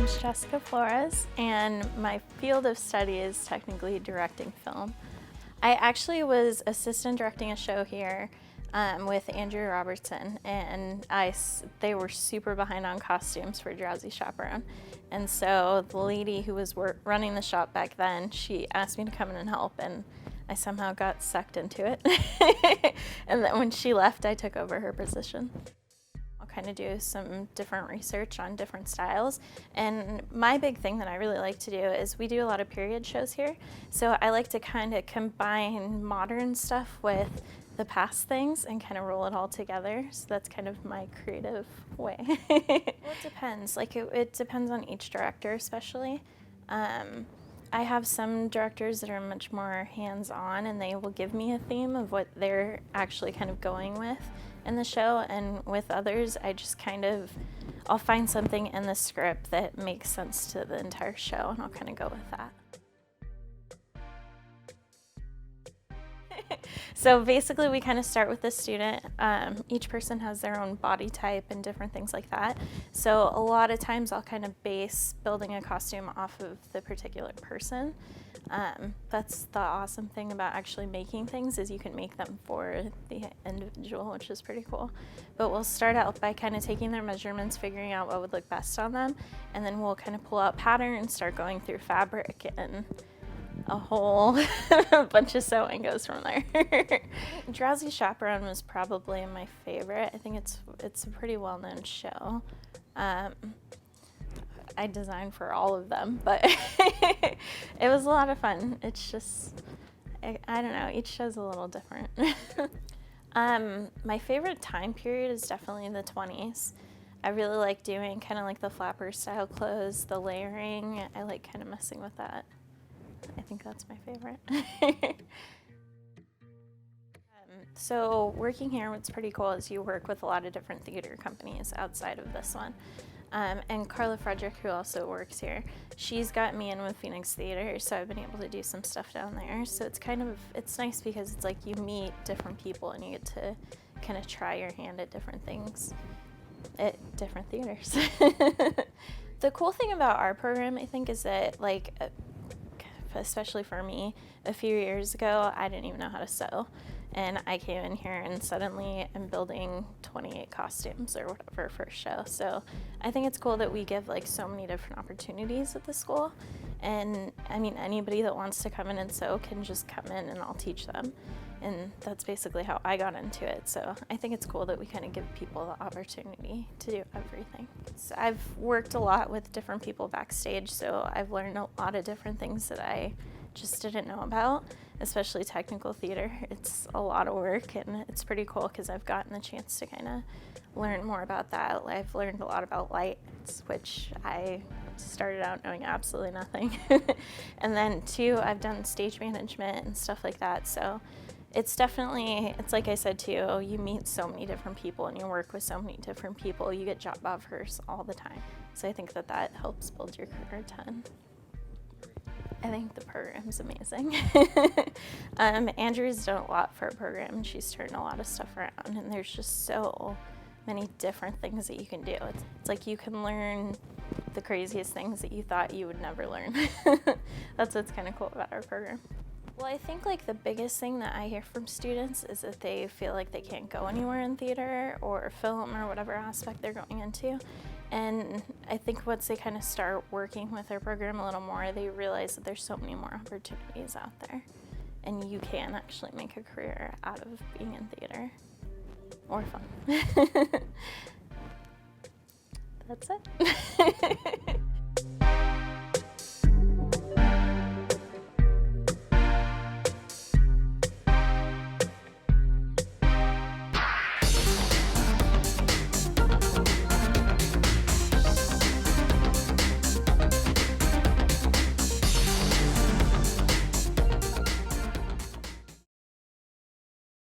name's Jessica Flores, and my field of study is technically directing film. I actually was assistant directing a show here with Andrew Robertson, and they were super behind on costumes for Drowsy Chaperone. And so the lady who was running the shop back then, she asked me to come in and help, and I somehow got sucked into it. And then when she left, I took over her position. I'll kind of do some different research on different styles. And my big thing that I really like to do is we do a lot of period shows here. So I like to kind of combine modern stuff with the past things and kind of roll it all together. So that's kind of my creative way. Well, it depends. Like it depends on each director, especially. I have some directors that are much more hands-on, and they will give me a theme of what they're actually kind of going with in the show, and with others, I'll find something in the script that makes sense to the entire show, and I'll kind of go with that. So basically we kind of start with the student. Each person has their own body type and different things like that. So a lot of times I'll kind of base building a costume off of the particular person. That's the awesome thing about actually making things, is you can make them for the individual, which is pretty cool. But we'll start out by kind of taking their measurements, figuring out what would look best on them, and then we'll kind of pull out patterns, start going through fabric, and a whole bunch of sewing goes from there. Drowsy Chaperone was probably my favorite. I think it's a pretty well-known show. I designed for all of them, but it was a lot of fun. It's just, I don't know, each show's a little different. My favorite time period is definitely the 20s. I really like doing kind of like the flapper style clothes, the layering. I like kind of messing with that. I think that's my favorite. So working here, what's pretty cool is you work with a lot of different theater companies outside of this one. And Carla Frederick, who also works here, she's got me in with Phoenix Theater, so I've been able to do some stuff down there. So it's nice because it's like you meet different people and you get to kind of try your hand at different things at different theaters. The cool thing about our program, I think, is that, like, especially for me, a few years ago, I didn't even know how to sew. And I came in here and suddenly I'm building 28 costumes or whatever for a show. So I think it's cool that we give like so many different opportunities at the school. And I mean, anybody that wants to come in and sew can just come in and I'll teach them. And that's basically how I got into it. So I think it's cool that we kind of give people the opportunity to do everything. So I've worked a lot with different people backstage, so I've learned a lot of different things that I just didn't know about, especially technical theater. It's a lot of work, and it's pretty cool because I've gotten the chance to kind of learn more about that. I've learned a lot about lights, which I started out knowing absolutely nothing. And then too, I've done stage management and stuff like that. So it's like I said to you, you meet so many different people and you work with so many different people. You get job offers all the time. So I think that helps build your career a ton. I think the program's amazing. Andrew's done a lot for our program, and she's turned a lot of stuff around, and there's just so many different things that you can do. It's like you can learn the craziest things that you thought you would never learn. That's what's kind of cool about our program. Well, I think like the biggest thing that I hear from students is that they feel like they can't go anywhere in theater or film or whatever aspect they're going into. And I think once they kind of start working with our program a little more, they realize that there's so many more opportunities out there. And you can actually make a career out of being in theater. Or fun. That's it.